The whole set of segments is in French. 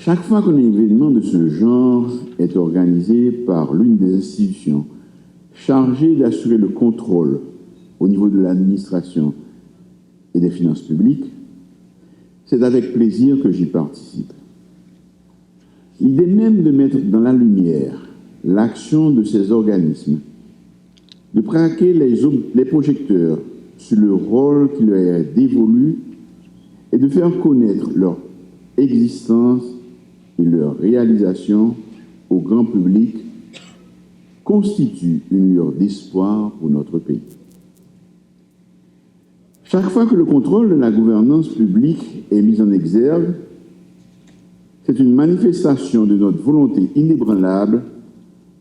Chaque fois qu'un événement de ce genre est organisé par l'une des institutions chargées d'assurer le contrôle au niveau de l'administration et des finances publiques, c'est avec plaisir que j'y participe. L'idée même de mettre dans la lumière l'action de ces organismes, de braquer les projecteurs sur le rôle qui leur est dévolu et de faire connaître leur existence et leur réalisation au grand public constitue une lueur d'espoir pour notre pays. Chaque fois que le contrôle de la gouvernance publique est mis en exergue, c'est une manifestation de notre volonté inébranlable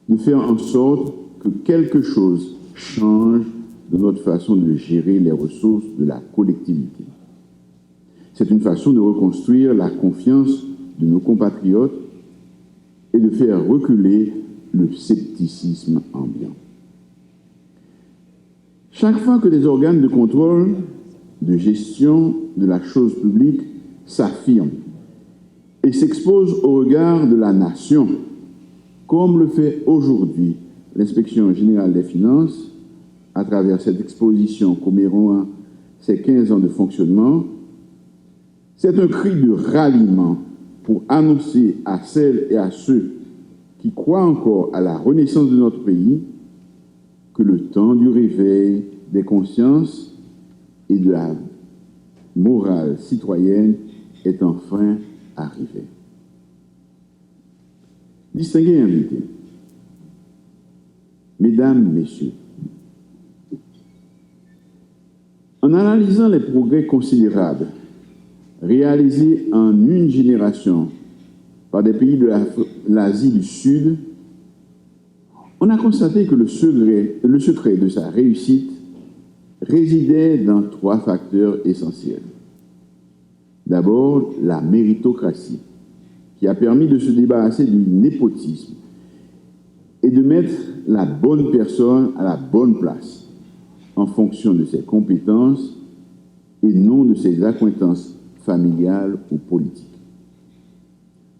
de faire en sorte que quelque chose change de notre façon de gérer les ressources de la collectivité. C'est une façon de reconstruire la confiance de nos compatriotes et de faire reculer le scepticisme ambiant. Chaque fois que des organes de contrôle, de gestion de la chose publique s'affirment et s'exposent au regard de la nation, comme le fait aujourd'hui l'Inspection générale des finances, à travers cette exposition commémorant ses 15 ans de fonctionnement, c'est un cri de ralliement pour annoncer à celles et à ceux qui croient encore à la renaissance de notre pays que le temps du réveil des consciences et de la morale citoyenne est enfin arrivé. Distingués invités, Mesdames, Messieurs, en analysant les progrès considérables réalisés en une génération par des pays de l'Asie du Sud, on a constaté que le secret de sa réussite résidait dans 3 facteurs essentiels. D'abord, la méritocratie, qui a permis de se débarrasser du népotisme et de mettre la bonne personne à la bonne place, en fonction de ses compétences et non de ses accointances familiales ou politiques.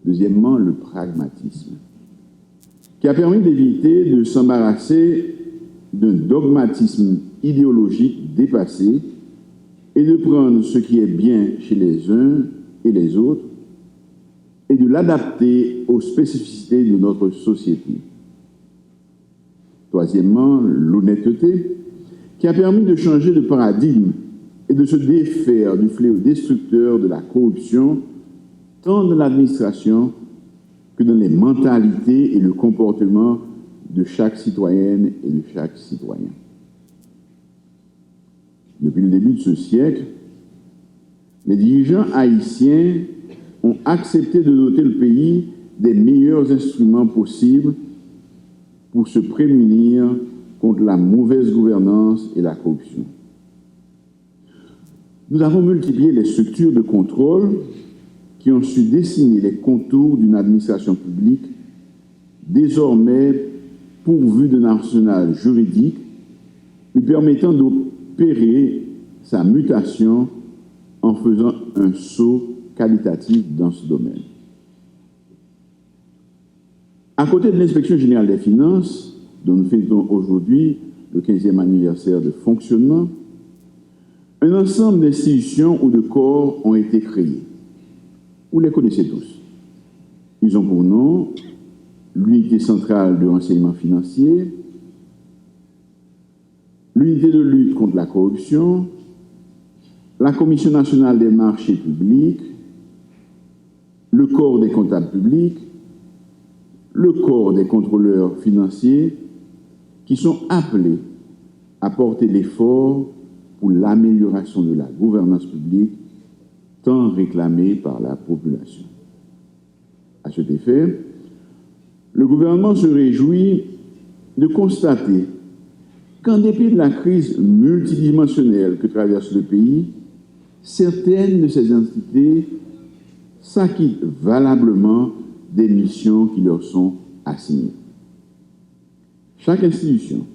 Deuxièmement, le pragmatisme, qui a permis d'éviter de s'embarrasser d'un dogmatisme idéologique dépassé et de prendre ce qui est bien chez les uns et les autres et de l'adapter aux spécificités de notre société. Troisièmement, l'honnêteté, qui a permis de changer de paradigme et de se défaire du fléau destructeur de la corruption, tant dans l'administration que dans les mentalités et le comportement de chaque citoyenne et de chaque citoyen. Depuis le début de ce siècle, les dirigeants haïtiens ont accepté de doter le pays des meilleurs instruments possibles pour se prémunir contre la mauvaise gouvernance et la corruption. Nous avons multiplié les structures de contrôle qui ont su dessiner les contours d'une administration publique désormais pourvue d'un arsenal juridique lui permettant d'opérer sa mutation en faisant un saut qualitatif dans ce domaine. À côté de l'Inspection générale des finances, dont nous fêtons aujourd'hui le 15e anniversaire de fonctionnement, un ensemble d'institutions ou de corps ont été créés. Vous les connaissez tous. Ils ont pour nom l'Unité centrale de renseignement financier, l'Unité de lutte contre la corruption, la Commission nationale des marchés publics, le Corps des comptables publics, le Corps des contrôleurs financiers, qui sont appelés à porter l'effort pour l'amélioration de la gouvernance publique, tant réclamée par la population. À cet effet, le gouvernement se réjouit de constater qu'en dépit de la crise multidimensionnelle que traverse le pays, certaines de ces entités s'acquittent valablement des missions qui leur sont assignées. Chaque institution,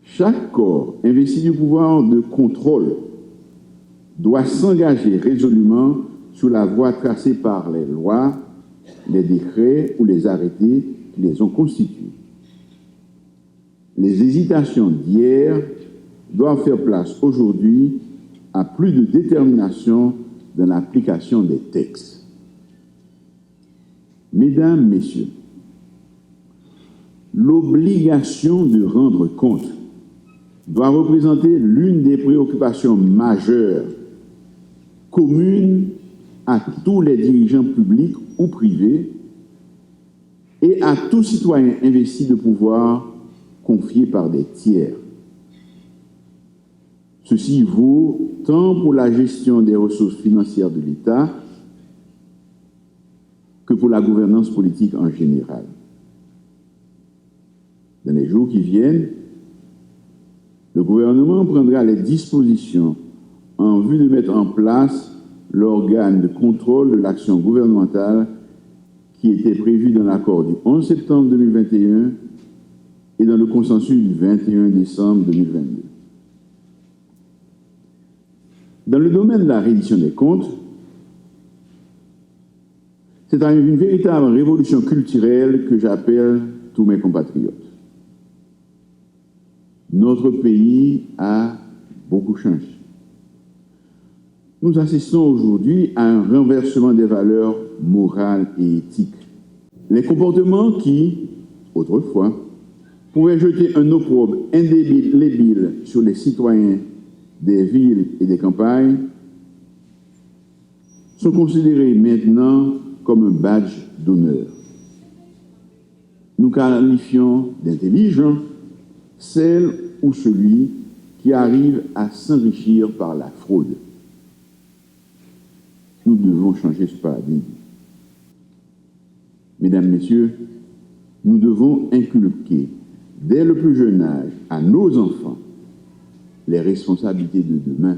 chaque corps investi du pouvoir de contrôle doit s'engager résolument sur la voie tracée par les lois, les décrets ou les arrêtés qui les ont constitués. Les hésitations d'hier doivent faire place aujourd'hui à plus de détermination dans l'application des textes. Mesdames, Messieurs, l'obligation de rendre compte doit représenter l'une des préoccupations majeures communes à tous les dirigeants publics ou privés et à tout citoyen investi de pouvoir confié par des tiers. Ceci vaut tant pour la gestion des ressources financières de l'État que pour la gouvernance politique en général. Dans les jours qui viennent, le gouvernement prendra les dispositions en vue de mettre en place l'organe de contrôle de l'action gouvernementale qui était prévu dans l'accord du 11 septembre 2021 et dans le consensus du 21 décembre 2022. Dans le domaine de la reddition des comptes, c'est une véritable révolution culturelle que j'appelle tous mes compatriotes. Notre pays a beaucoup changé. Nous assistons aujourd'hui à un renversement des valeurs morales et éthiques. Les comportements qui, autrefois, pouvaient jeter un opprobre indélébile sur les citoyens des villes et des campagnes sont considérés maintenant comme un badge d'honneur. Nous qualifions d'intelligent celle ou celui qui arrive à s'enrichir par la fraude. Nous devons changer ce paradigme. Mesdames, Messieurs, nous devons inculquer dès le plus jeune âge à nos enfants les responsabilités de demain,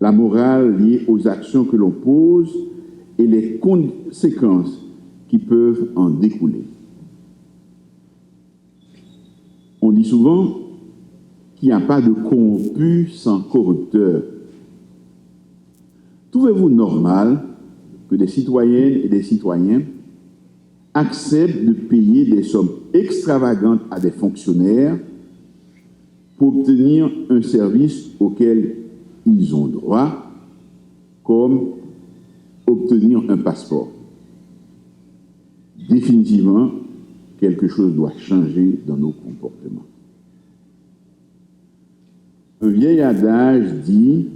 la morale liée aux actions que l'on pose et les conséquences qui peuvent en découler. On dit souvent qu'il n'y a pas de corrompu sans corrupteur. Trouvez-vous normal que des citoyennes et des citoyens acceptent de payer des sommes extravagantes à des fonctionnaires pour obtenir un service auquel ils ont droit, comme obtenir un passeport? Définitivement, quelque chose doit changer dans nos comportements. Un vieil adage dit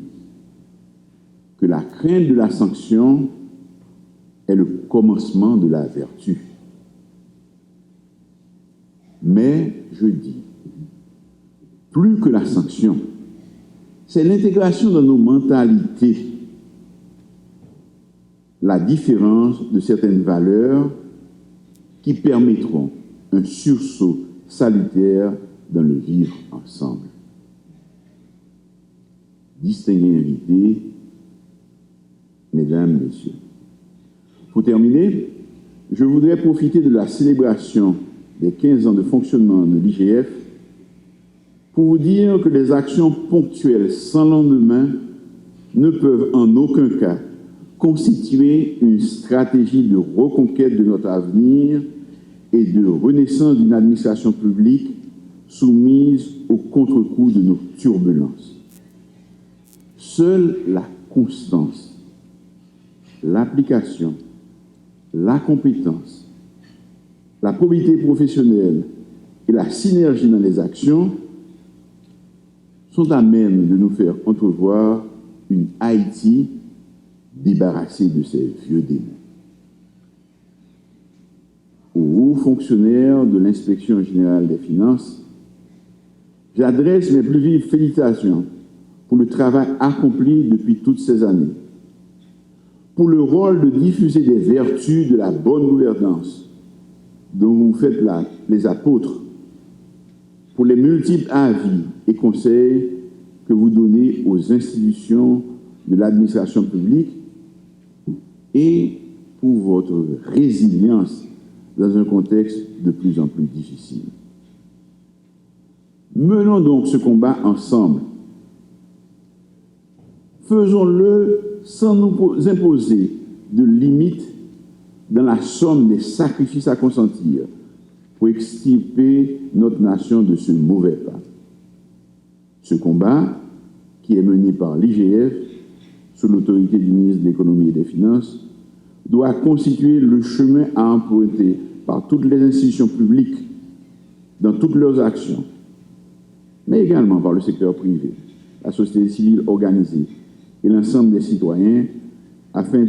que la crainte de la sanction est le commencement de la vertu. Mais je dis, plus que la sanction, c'est l'intégration dans nos mentalités, la différence de certaines valeurs qui permettront un sursaut salutaire dans le vivre ensemble. Distingués invités, Mesdames, Messieurs. Pour terminer, je voudrais profiter de la célébration des 15 ans de fonctionnement de l'IGF pour vous dire que les actions ponctuelles sans lendemain ne peuvent en aucun cas constituer une stratégie de reconquête de notre avenir et de renaissance d'une administration publique soumise au contre-coup de nos turbulences. Seule la constance, l'application, la compétence, la probité professionnelle et la synergie dans les actions sont à même de nous faire entrevoir une Haïti débarrassée de ses vieux démons. Aux hauts fonctionnaires de l'Inspection générale des finances, j'adresse mes plus vives félicitations pour le travail accompli depuis toutes ces années, pour le rôle de diffuser des vertus de la bonne gouvernance dont vous faites les apôtres, pour les multiples avis et conseils que vous donnez aux institutions de l'administration publique et pour votre résilience dans un contexte de plus en plus difficile. Menons donc ce combat ensemble. Faisons-le sans nous imposer de limites dans la somme des sacrifices à consentir pour extirper notre nation de ce mauvais pas. Ce combat, qui est mené par l'IGF, sous l'autorité du ministre de l'Économie et des Finances, doit constituer le chemin à emprunter par toutes les institutions publiques dans toutes leurs actions, mais également par le secteur privé, la société civile organisée et l'ensemble des citoyens afin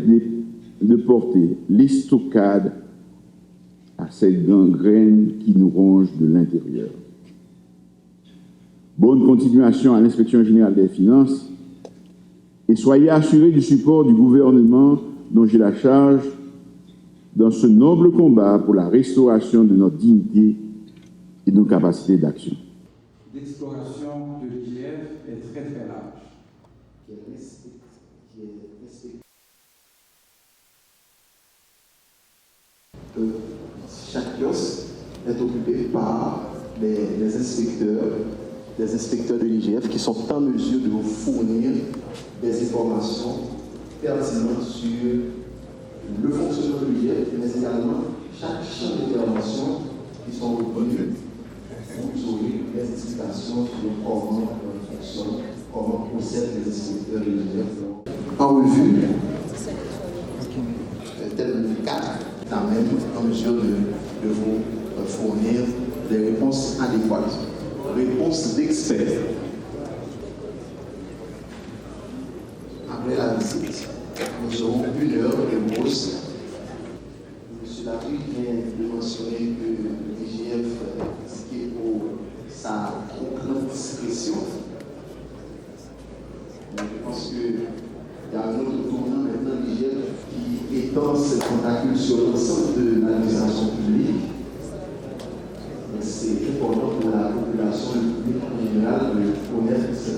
de porter l'estocade à cette gangrène qui nous ronge de l'intérieur. Bonne continuation à l'Inspection générale des finances et soyez assurés du support du gouvernement dont j'ai la charge dans ce noble combat pour la restauration de notre dignité et de nos capacités d'action. L'exploration de l'IGF est très très large. Chaque kiosque est occupé par les inspecteurs de l'IGF qui sont en mesure de vous fournir des informations pertinentes sur le fonctionnement de l'IGF, mais également chaque champ d'intervention qui sont reconnus. Vous aurez des explications sur comment fonctionne, comment procèdent les inspecteurs de l'IGF. En revue, tel 4 quand même en mesure de vous fournir des réponses adéquates, réponses d'experts. Après la visite, nous aurons 1 heure de pause. M. Laprie vient de mentionner que l'IGF est critiqué pour sa trop grande discrétion. Mais je pense qu'il y a un autre tournant maintenant l'IGF qui étend ses tentacules sur l'ensemble de l'administration publique. C'est important pour la population et le public en général de connaître ces